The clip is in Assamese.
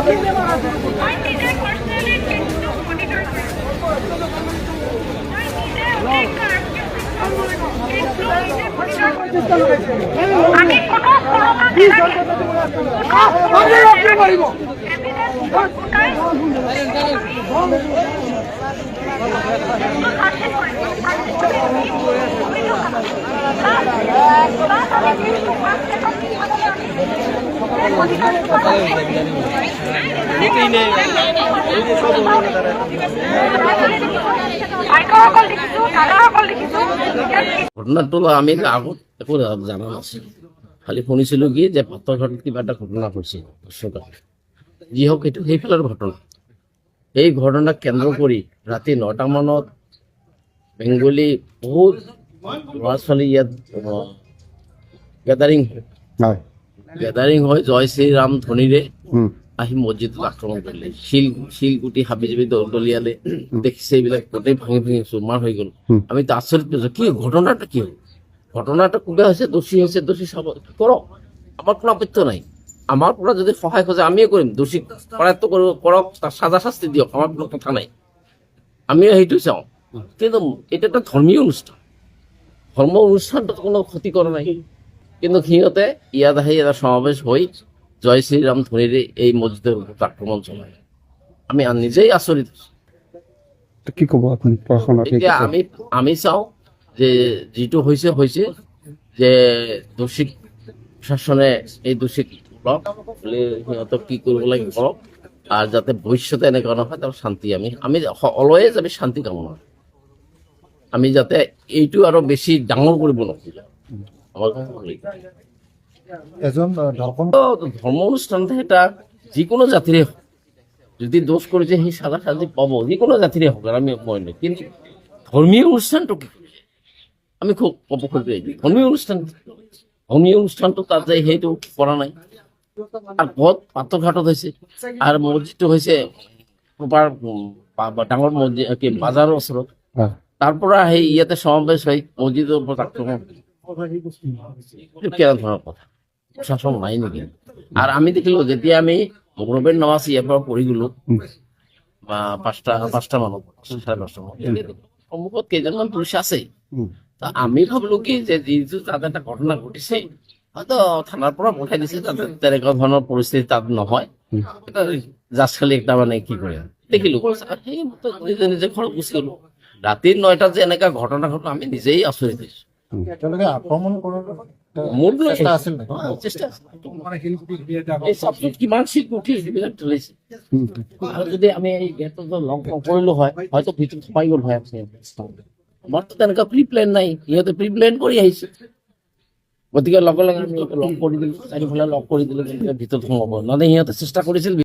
আমি ঘটনাটো আমি আগত একো জানা নাছিলো, খালি শুনিছিলো কি যে পাথৰঘাটত কিবা এটা ঘটনা হৈছিল। যি হওক এইটো সেইফালৰ ঘটনা। এই ঘটনাক কেন্দ্ৰ কৰি ৰাতি 9টা মানত বেংগলী বহুত ল'ৰা ছোৱালী ইয়াত গেদাৰিং হয় জয় শ্ৰীৰাম ধ্বনিৰে আহি মছজিদত আক্ৰমণ কৰিলে। শিলগুটি হাবি জাবি দলিয়ালে, দেখিছে এইবিলাক গোটেই ভাঙি ভাঙি চুৰমাৰ হৈ গ'ল। আমি তো আচৰিত পাইছো, কি ঘটনাটা কি হ'ল? ঘটনাটা কোনে হৈছে, দোষী চাব কৰক, আমাৰ কোনো আপত্তি নাই। আমাৰ পৰা যদি সহায় খোজে আমিয়ে কৰিম, দোষী কৰায়ত্ব কৰক, তাৰ সাজা শাস্তি দিয়ক, আমাৰ কোনো কথা নাই, আমিও সেইটো চাওঁ। কিন্তু এটা এটা ধৰ্মীয় অনুষ্ঠান, ধৰ্ম অনুষ্ঠানটোত কোনো ক্ষতি কৰা নাই। কিন্তু সিহঁতে ইয়াত আহি এটা সমাৱেশ হৈ জয় শ্ৰীৰাম ধ্বনিৰে এই মছজিদৰ ওপৰত আক্ৰমণ চলায়। আমি নিজেই আচৰিত। কি ক'ব আপুনি? এতিয়া আমি চাওঁ যে যিটো হৈছে যে দোষী প্ৰশাসনে এই দোষীক সিহঁতক কি কৰিব লাগে কৰক, আৰু যাতে ভৱিষ্যতে এনেকুৱা নহয় তাৰ শান্তি আমি অলৱেজ আমি শান্তি কামনা। আমি যাতে এইটো আৰু বেছি ডাঙৰ কৰিব নোখোজো। ধৰ্ম অনুষ্ঠান এটা যিকোনো জাতিৰে হওক, যদি দোষ কৰিছে সেই সাজা শাস্তি পাব, যিকোনো জাতিৰে হওক, আমি মই নাই। কিন্তু ধৰ্মীয় অনুষ্ঠানটো কি আমি খুব অপসৰ্য। ধৰ্মীয় অনুষ্ঠানটো তাত যাই সেইটো কৰা নাই। আৰ বহুত পাথৰঘাটত হৈছে, আৰ মসজিদটো হৈছে ডাঙৰ মসজিদ কি বাজাৰৰ ওচৰত। তাৰ পৰা সেই ইয়াতে সমাৱেশ হৈ মসজিদৰ ওপৰত আক্ৰমণ, কেনে ধৰণৰ কথা? প্ৰশাসন নাই নেকি? আৰু আমি দেখিলো যেতিয়া আমি মগৰবেৰ নামাজ ইয়াৰ পৰা পঢ়ি গলো বা পাঁচটা মানত, 5:30 মানত, সন্মুখত কেইজনমান পুলিচ আছে। আমি ভাবিলো কি যে যিটো তাত এটা ঘটনা ঘটিছে, হয়তো থানাৰ পৰা পঠাই দিছে, তাতে তেনেকুৱা ধৰণৰ পৰিস্থিতি তাত নহয়, জাষ্ট খালি একটা মানে কি কৰে দেখিলো, সেই নিজে নিজে ঘৰত গুচি গলো। ৰাতি 9টাত যে এনেকা ঘটনা ঘটনা আমি নিজেই আচৰিত হৈছো। কিমান শিলগুটি সেইবিলাক ঢলাইছে, আৰু যদি আমি এই গেটত লগ নকৰিলো হয় হয়তো ভিতৰত সোমাই গ'ল হয়। আমাৰতো তেনেকুৱা প্ৰি প্লেন নাই, সিহঁতে প্ৰি প্লেন কৰি আহিছে। গতিকে লগে লগে আমি লগ কৰি দিলো, চাৰিওফালে লগ কৰি দিলো, ভিতৰত সোমাব। নহ'লে সিহঁতে চেষ্টা কৰিছিল